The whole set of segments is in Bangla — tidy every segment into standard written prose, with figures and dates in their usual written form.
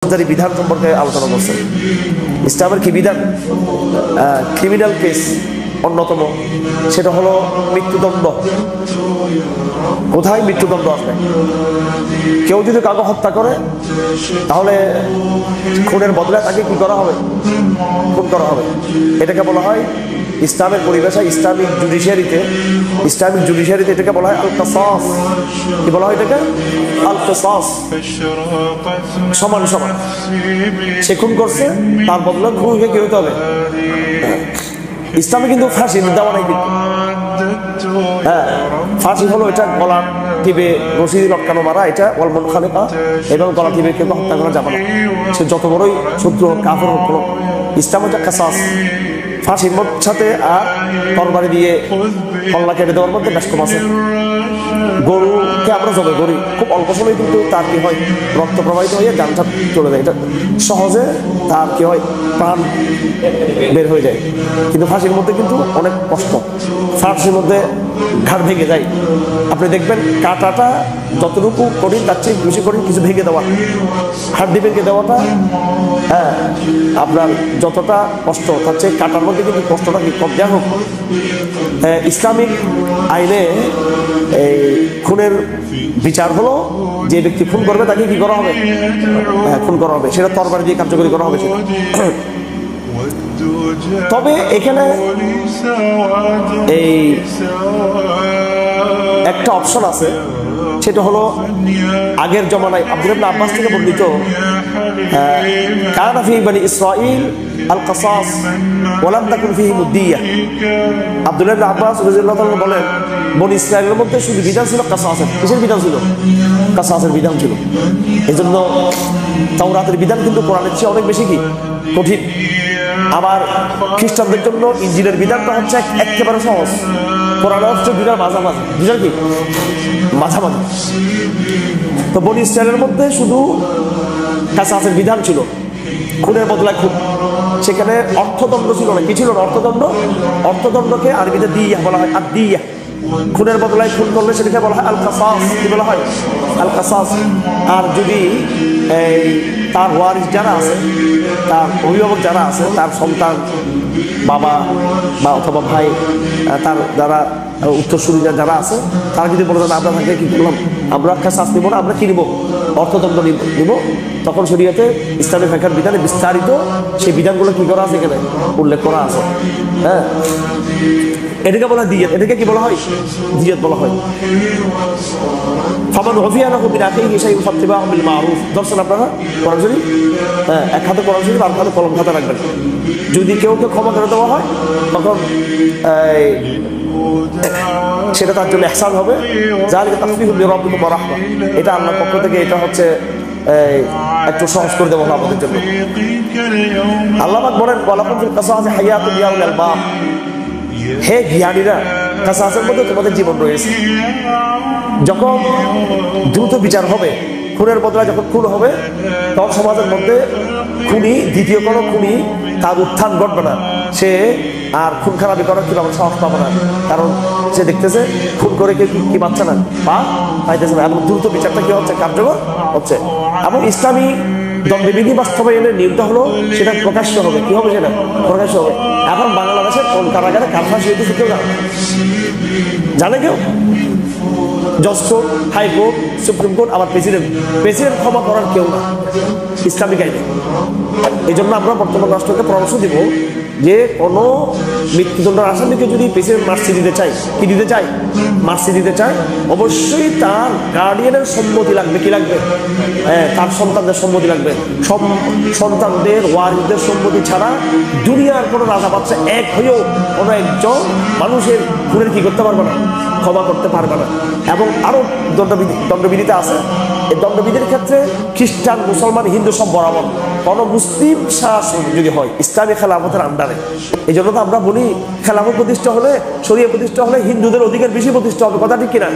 ফৌজদারি বিধান সম্পর্কে আলোচনা করছেন। ইসলামের কি বিধান? ক্রিমিনাল কেস অন্যতম, সেটা হলো মৃত্যুদণ্ড। কোথায় মৃত্যুদণ্ড আসবে? কেউ যদি কাউকে হত্যা করে তাহলে খুনের বদলে তাকে কি করা হবে? খুন করা হবে। এটাকে বলা হয় ইসলামের পরিভাষায়, ইসলামিক জুডিশিয়ারিতে এটাকে বলা হয় আল কিসাস। কি বলা হয় এটাকে? আল কিসাস। সমান সমান। সে খুন করছে, তার বদলে খুনকে কি হতে হবে? ইসলামে কিন্তু ফাঁসি দেওয়া নাই। হ্যাঁ, ফাঁসি হলো এটা গলা টিপে রশি লটকানো মারা, এটা ওয়ালমন খালেকা, এবং গলা টিপে কেউ হত্যা করা যাবে না, সে যত বড়ই শত্রু হোক, কাফের হোক। ইসলাম হচ্ছে কিসাস। ফাঁসির সাথে আর তরবারি দিয়ে কল্লা কেটে দেওয়ার মধ্যে ব্যস্ত আছে। গরুকে আমরা জবাই করি, খুব অল্প সময় কিন্তু তার কি হয়, রক্ত প্রবাহিত হয়ে জানটা চলে যায়, এটা সহজে তার কি হয়, প্রাণ বের হয়ে যায়। কিন্তু ফাঁসির মধ্যে কিন্তু অনেক কষ্ট। ফাঁসির মধ্যে ঘাড় ভেঙে যায়। আপনি দেখবেন কাটাটা যতটুকু কঠিন, তার চেয়ে বেশি কঠিন কিছু ভেঙে দেওয়া, হাড্ডি ভেঙে দেওয়াটা, হ্যাঁ, আপনার যতটা কষ্ট তার চেয়ে কাটার মধ্যে কিন্তু কষ্টটা কি কম। যাই হোক, ইসলামিক আইনে এই খুনের বিচার হলো যে ব্যক্তি খুন করবে তাকে কি করা হবে? খুন করা হবে, সেটা তরবারি দিয়ে কার্যকরী করা হবে। তবে এখানে এই একটা অপশন আছে, সেটা হলো আগের জমানায় আব্দুল্লাহ ইবনে আব্বাস থেকে বর্ণিত, কানা ফি বনি ইসরাঈল আল কিসাস ওয়া লাম তাকুন ফিহি মুদ্দিয়া। আব্দুল্লাহ ইবনে আব্বাস রাদিয়াল্লাহু তাআলা বলেন, বনি ইসরাঈলের মধ্যে শুধু বিধান ছিল কিসাসের। কিসের বিধান ছিল? কিসাসের বিধান ছিল। এজন্য তাওরাতের বিধান কিন্তু কোরআনের চেয়ে অনেক বেশি কি কঠিন। আবার খ্রিস্টানদের জন্য ইনজিলের বিধানটা হচ্ছে একেবারে সহজ। কোরআন হচ্ছে দুটার মাঝামাঝি, দুটার কি মাঝামাঝি। তো বনি ইসরাঈলের মধ্যে শুধু কিসাসের বিধান ছিল, খুনের বদলায় খুন। সেখানে অর্থদণ্ড ছিল না। কি ছিল না? অর্থদণ্ডকে আরবিতে দিয়া বলা হয়, আর দিয়া। খুনের বদলায় খুন করলে সেটাকে বলা হয় আল কিসাস। কি বলা হয়? আল কিসাস। আর যদি এই তার ওয়ারিস যারা আছে, তার অভিভাবক যারা আছে, তার সন্তান, বাবা বা অথবা ভাই, তার যারা উত্তরসূরি যারা আছে, তারা যদি বলে দেন আমরা তাকে কি করলাম, আমরা কিসাস নিব না, আমরা কি নিব? অর্থদণ্ড নিব। তখন শরীয়তে ইসলামী ফিকহের বিধানে বিস্তারিত সেই বিধানগুলো কি করা আছে, এখানে উল্লেখ করা আছে। হ্যাঁ, এটাকে বলা হয় দিয়াত। এটাকে কি বলা হয়? দিয়াত বলা হয়। ফামান উফিয়া লাহু মিন আখিহি শাইউন ফাত্তিবাউন বিল মারুফ। দর্শন আপনারা কোরআন শরীফ, হ্যাঁ, এক হাতে কোরআন শরীফ আর হাতে কলম খাতা রাখবেন। যদি কেউ ক্ষমা করে দেওয়া হয় তখন সেটা তার জন্য ইহসান হবে। যালিকা তাখফীফুম মির রাব্বিকুম ওয়া রাহমাহ। এটা আল্লাহর পক্ষ থেকে, এটা হচ্ছে একটু সহজ করে দেওয়া আমাদের জন্য। আল্লাহ পাক বলেন, ওয়ালাকুম ফিল কিসাসি হায়াতুন ইয়া উলিল আলবাব। হে জ্ঞানীরা, কিসাসের মধ্যে তোমাদের জীবন রয়েছে। যখন দ্রুত বিচার হবে, খুনের বদলায় যখন খুন হবে, তখন সমাজের মধ্যে খুনি, দ্বিতীয় কোনো খুনি তার উত্থান ঘটবে না। সে আর খুন খারাপি করার কি আমার সাহস পাবে না, কারণ সে দেখতেছে খুন করে কি পাচ্ছে না, পাইতেছে না। এবং দ্রুত বিচারটা কি হচ্ছে? কার্যকর হচ্ছে। এবং ইসলামী দণ্ডবিধি বাস্তবায়নের নিয়মটা হলো সেটা প্রকাশ্য হবে। কি হবে? সেটা প্রকাশ্য হবে। এখন বাংলাদেশের কোন কারাগারে কার ফাঁসি হইতেছে কেউ জানে? কেউ? জজ কোর্ট, হাইকোর্ট, সুপ্রিম কোর্ট, আবার প্রেসিডেন্ট ক্ষমা করার কেউ না ইসলামিক আইনে। এই জন্য আমরা বর্তমান রাষ্ট্রকে পরামর্শ দিব যে কোনো মৃত্যুদণ্ডের আসামিকে যদি প্রেসিডেন্ট মার্সি দিতে চায়, কি দিতে চায়? মার্সি দিতে চায়, অবশ্যই তার গার্ডিয়ানের সম্মতি লাগবে। কি লাগবে? তার সন্তানদের সম্মতি লাগবে। সব সন্তানদের, ওয়ারিসদের সম্মতি ছাড়া দুনিয়ার কোনো রাজা বাচ্চা এক হয়েও কোনো একজন মানুষের খুনের কি করতে পারবে না? ক্ষমা করতে পারবে না। এবং আরো দণ্ডবিধিতে আছে। এই দণ্ডবিধির ক্ষেত্রে খ্রিস্টান, মুসলমান, হিন্দু সব বরাবর। কোনো মুসলিম শাসন যদি হয় ইসলামী খেলাফতের আন্ডারে, এই জন্য তো আমরা বলি খেলাফত প্রতিষ্ঠা হলে, শরিয়া প্রতিষ্ঠা হলে হিন্দুদের অধিকার বেশি প্রতিষ্ঠা হবে। কথা ঠিক কিনা?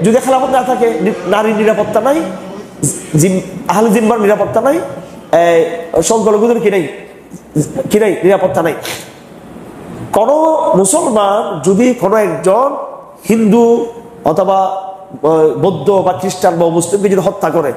যদি খেলাফত না থাকে, নারীর নিরাপত্তা নাই, আহলে জিম্মার নিরাপত্তা নাই, সংখ্যালঘুদের কি নাই নিরাপত্তা নাই। কোন মুসলমান যদি কোনো একজন হিন্দু অথবা বৌদ্ধ বা খ্রিস্টান বা মুসলিমকে যদি হত্যা করে,